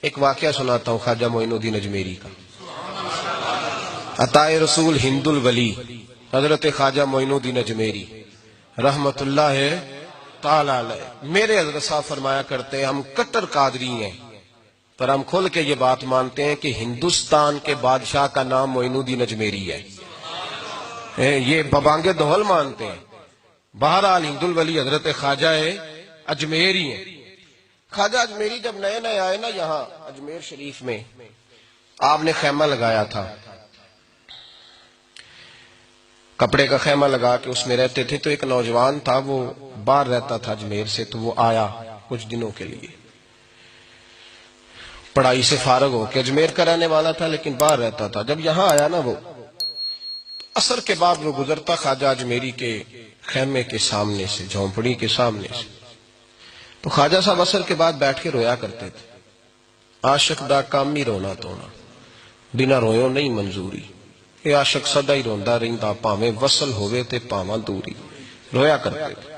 ایک واقعہ سناتا ہوں خواجہ معین الدین اجمیری کا. عطائے رسول ہند الولی حضرت خواجہ معین الدین اجمیری رحمت اللہ تعالی علیہ. میرے حضرت صاحب فرمایا کرتے ہیں ہم کٹر قادری ہیں، پر ہم کھل کے یہ بات مانتے ہیں کہ ہندوستان کے بادشاہ کا نام معین الدین اجمیری ہے. یہ ببانگ دہل مانتے ہیں. بہرحال ہند الولی حضرت خواجہ اجمیری ہیں. خواجہ اجمیری جب نئے نئے آئے نا یہاں اجمیر شریف میں، آپ نے خیمہ لگایا تھا، کپڑے کا خیمہ لگا کے اس میں رہتے تھے. تو ایک نوجوان تھا، وہ باہر رہتا تھا اجمیر سے، تو وہ آیا کچھ دنوں کے لیے. پڑھائی سے فارغ ہو کے اجمیر کا رہنے والا تھا لیکن باہر رہتا تھا. جب یہاں آیا نا وہ عصر کے بعد وہ گزرتا خواجہ اجمیری کے خیمے کے سامنے سے، جھونپڑی کے سامنے سے، تو خواجہ صاحب عصر کے بعد بیٹھ کے رویا کرتے تھے. عاشق دا کام ہی رونا تونا، بنا رویوں نہیں منظوری. یہ عاشق سدا ہی روندا رہندا، پاویں وصل ہوئے تے پاواں دوری. رویا کرتے تھے.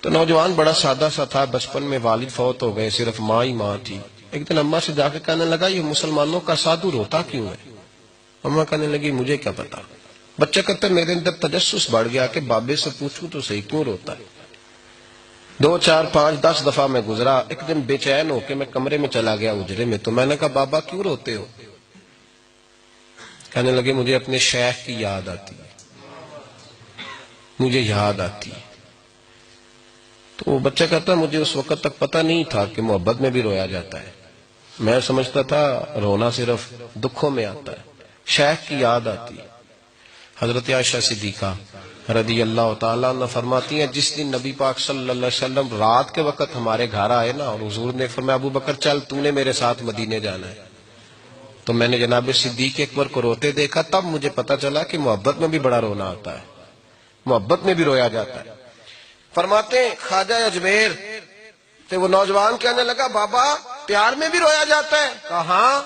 تو نوجوان بڑا سادہ سا تھا، بچپن میں والد فوت ہو گئے، صرف ماں ہی ماں تھی. ایک دن اماں سے جا کے کہنے لگا یہ مسلمانوں کا سادھو روتا کیوں ہے؟ اماں کہنے لگی مجھے کیا پتا. بچہ کہتے میرے اندر تجسس بڑھ گیا کہ بابے سے پوچھوں تو صحیح کیوں روتا ہے. 2 4 5 10 دفعہ میں گزرا. ایک دن بے چین ہو کے میں کمرے میں چلا گیا اجرے میں. تو میں نے کہا بابا کیوں روتے ہو؟ کہنے لگے مجھے اپنے شیخ کی یاد آتی ہے، مجھے یاد آتی ہے. تو وہ بچہ کہتا ہے مجھے اس وقت تک پتہ نہیں تھا کہ محبت میں بھی رویا جاتا ہے. میں سمجھتا تھا رونا صرف دکھوں میں آتا ہے. شیخ کی یاد آتی ہے. حضرت عائشہ صدیقہ رضی اللہ تعالیٰ عنہ فرماتی ہیں جس دن نبی پاک صلی اللہ علیہ وسلم رات کے وقت ہمارے گھر آئے نا، اور حضور نے فرمایا ابو بکر چل تو نے میرے ساتھ مدینے جانا ہے، تو میں نے جناب صدیق اکبر کو روتے دیکھا. تب مجھے پتا چلا کہ محبت میں بھی بڑا رونا آتا ہے، محبت میں بھی رویا جاتا ہے. فرماتے ہیں خواجہ اجمیر تو وہ نوجوان کہنے لگا بابا پیار میں بھی رویا جاتا ہے؟ کہا ہاں.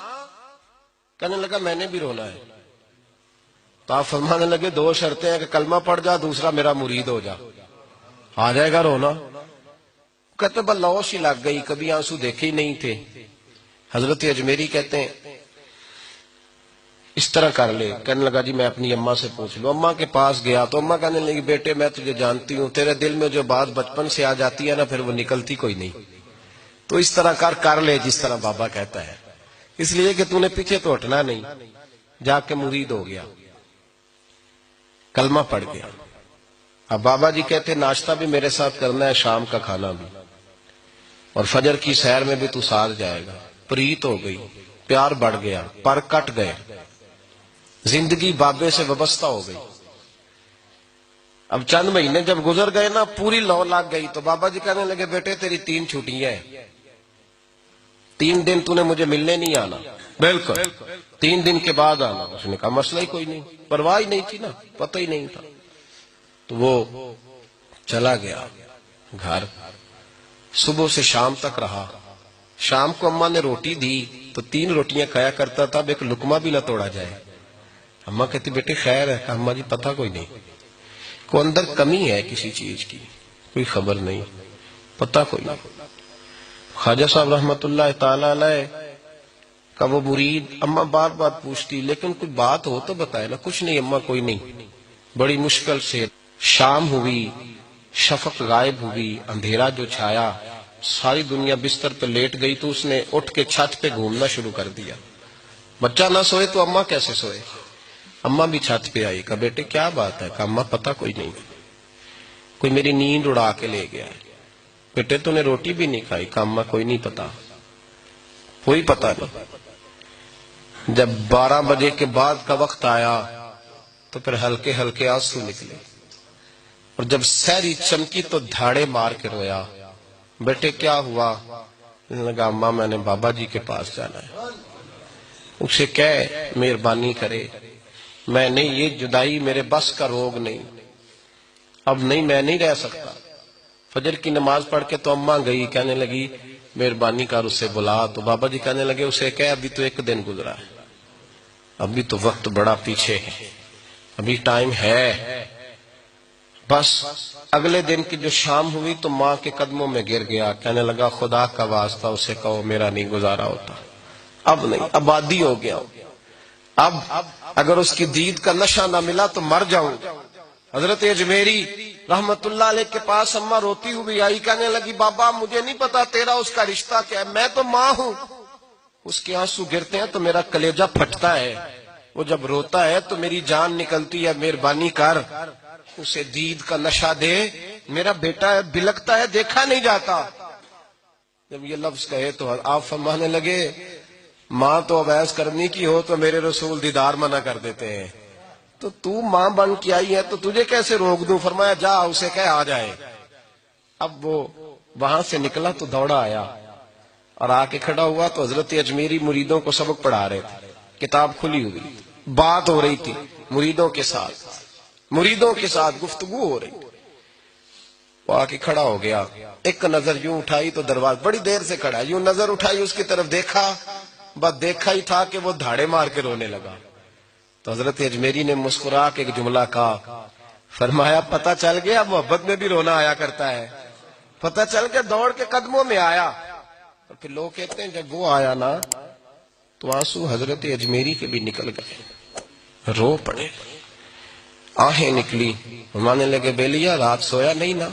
کہنے لگا میں نے بھی رونا ہے. تو آپ فرمانے لگے 2 شرطیں ہیں کہ کلمہ پڑھ جا، دوسرا میرا مرید ہو جا، آ جائے گا رونا. کہتے بس لوش ہی لگ گئی، کبھی آنسو دیکھے ہی نہیں تھے. حضرت اجمیری کہتے ہیں اس طرح کر لے. کہنے لگا جی میں اپنی اماں سے پوچھ لوں. اماں کے پاس گیا تو اماں کہنے لگی بیٹے میں تجھے جانتی ہوں، تیرے دل میں جو بات بچپن سے آ جاتی ہے نا پھر وہ نکلتی کوئی نہیں. تو اس طرح کر لے جس طرح بابا کہتا ہے، اس لیے کہ تو نے پیچھے تو ہٹنا نہیں. جا کے مرید ہو گیا، کلمہ پڑھ گیا. اب بابا جی کہتے ناشتہ بھی میرے ساتھ کرنا ہے، شام کا کھانا بھی، اور فجر کی سیر میں بھی تو ساتھ جائے گا. پریت ہو گئی، پیار بڑھ گیا، پر کٹ گئے، زندگی بابے سے وابستہ ہو گئی. اب چند مہینے جب گزر گئے نا پوری لو لگ گئی. تو بابا جی کہنے لگے بیٹے تیری 3 چھٹیاں ہیں، 3 دن تو نے مجھے ملنے نہیں آنا. بالکل 3 دن کے بعد آنا. اس نے کہا مسئلہ ہی کوئی نہیں، پرواہ ہی نہیں تھی نا، پتہ ہی نہیں تھا. تو وہ چلا گیا گھر، صبح سے شام تک رہا. شام کو اماں نے روٹی دی تو 3 روٹیاں کھایا کرتا تھا، اب ایک لقمہ بھی نہ توڑا جائے. اماں کہتی بیٹے خیر ہے؟ کہا اماں جی پتہ کوئی نہیں، کوئی اندر کمی ہے کسی چیز کی، کوئی خبر نہیں، پتہ کوئی نہیں. خواجہ صاحب رحمت اللہ تعالی علیہ کا وہ مرید اماں بار بار پوچھتی لیکن کوئی بات ہو تو بتائے نا. کچھ نہیں اماں کوئی نہیں. بڑی مشکل سے شام ہوئی، شفق غائب ہوئی، اندھیرا جو چھایا، ساری دنیا بستر پہ لیٹ گئی. تو اس نے اٹھ کے چھت پہ گھومنا شروع کر دیا. بچہ نہ سوئے تو اماں کیسے سوئے؟ اماں بھی چھت پہ آئی. کہا بیٹے کیا بات ہے؟ کہا اماں پتہ کوئی نہیں، کوئی میری نیند اڑا کے لے گیا. بیٹے تو نے روٹی بھی نہیں کھائی؟ کہا اماں کوئی نہیں پتا، کوئی پتہ نہیں. جب 12 بجے کے بعد کا وقت آیا تو پھر ہلکے ہلکے آنسو نکلے، اور جب سحری چمکی تو دھاڑے مار کے رویا. بیٹے کیا ہوا؟ لگا اماں میں نے بابا جی کے پاس جانا ہے، اسے کہہ مہربانی کرے، میں نے یہ جدائی میرے بس کا روگ نہیں، اب نہیں میں نہیں رہ سکتا. فجر کی نماز پڑھ کے تو اماں گئی، کہنے لگی مہربانی کر اسے بلا. تو بابا جی کہنے لگے اسے کہہ ابھی تو 1 دن گزرا ہے، ابھی تو وقت بڑا پیچھے ہے، ابھی ٹائم ہے. بس اگلے دن کی جو شام ہوئی تو ماں کے قدموں میں گر گیا، کہنے لگا خدا کا واسطہ اسے کہو میرا نہیں گزارا ہوتا، اب نہیں، آبادی ہو گیا، اب اگر اس کی دید کا نشہ نہ ملا تو مر جاؤں۔ حضرت اجمیری رحمت اللہ علیہ کے پاس اماں روتی ہوئی آئی، کہنے لگی بابا مجھے نہیں پتا تیرا اس کا رشتہ کیا ہے، میں تو ماں ہوں۔ اس کے آنسو گرتے ہیں تو میرا کلیجہ پھٹتا ہے، وہ جب روتا ہے تو میری جان نکلتی ہے، مہربانی کر اسے دید کا نشہ دے، میرا بیٹا ہے بلکتا ہے دیکھا نہیں جاتا۔ جب یہ لفظ کہے تو آپ فرمانے لگے ماں تو عویس کرنی کی ہو تو میرے رسول دیدار منع کر دیتے ہیں، تو ماں بن کے آئی ہے تو تجھے کیسے روک دوں؟ فرمایا جا اسے کہہ آ جائے۔ اب وہ وہاں سے نکلا تو دوڑا آیا اور آ کے کھڑا ہوا تو حضرت اجمیری مریدوں کو سبق پڑھا رہے تھے، کتاب کھلی ہوئی، بات ہو رہی تھی مریدوں کے ساتھ گفتگو ہو رہی۔ وہ آ کے کھڑا ہو گیا، ایک نظر یوں اٹھائی تو دروازہ، بڑی دیر سے کھڑا، یوں نظر اٹھائی اس کی طرف دیکھا، بس دیکھا ہی تھا کہ وہ دھاڑے مار کے رونے لگا۔ تو حضرت اجمیری نے مسکرا کے ایک جملہ کہا، فرمایا پتہ چل گیا محبت میں بھی رونا آیا کرتا ہے، پتہ چل کے دوڑ کے قدموں میں آیا۔ اور پھر لوگ کہتے ہیں جب وہ آیا نا تو آنسو حضرت اجمیری کے بھی نکل گئے، رو پڑے، آہیں نکلی، فرمانے لگے بیلیا رات سویا نہیں نا؟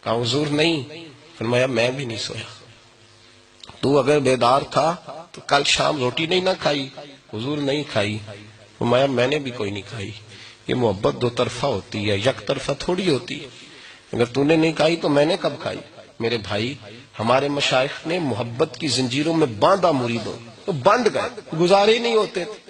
کہا حضور نہیں۔ فرمایا میں بھی نہیں سویا، تو اگر بیدار تھا تو کل شام روٹی نہیں نہ کھائی؟ حضور نہیں کھائی۔ فرمایا میں نے بھی کوئی نہیں کھائی۔ یہ محبت دو طرفہ ہوتی ہے، یک طرفہ تھوڑی ہوتی ہے، اگر تو نے نہیں کھائی تو میں نے کب کھائی؟ میرے بھائی ہمارے مشائخ نے محبت کی زنجیروں میں باندھا مریدوں، تو بند گئے، گزارے ہی نہیں ہوتے تھے۔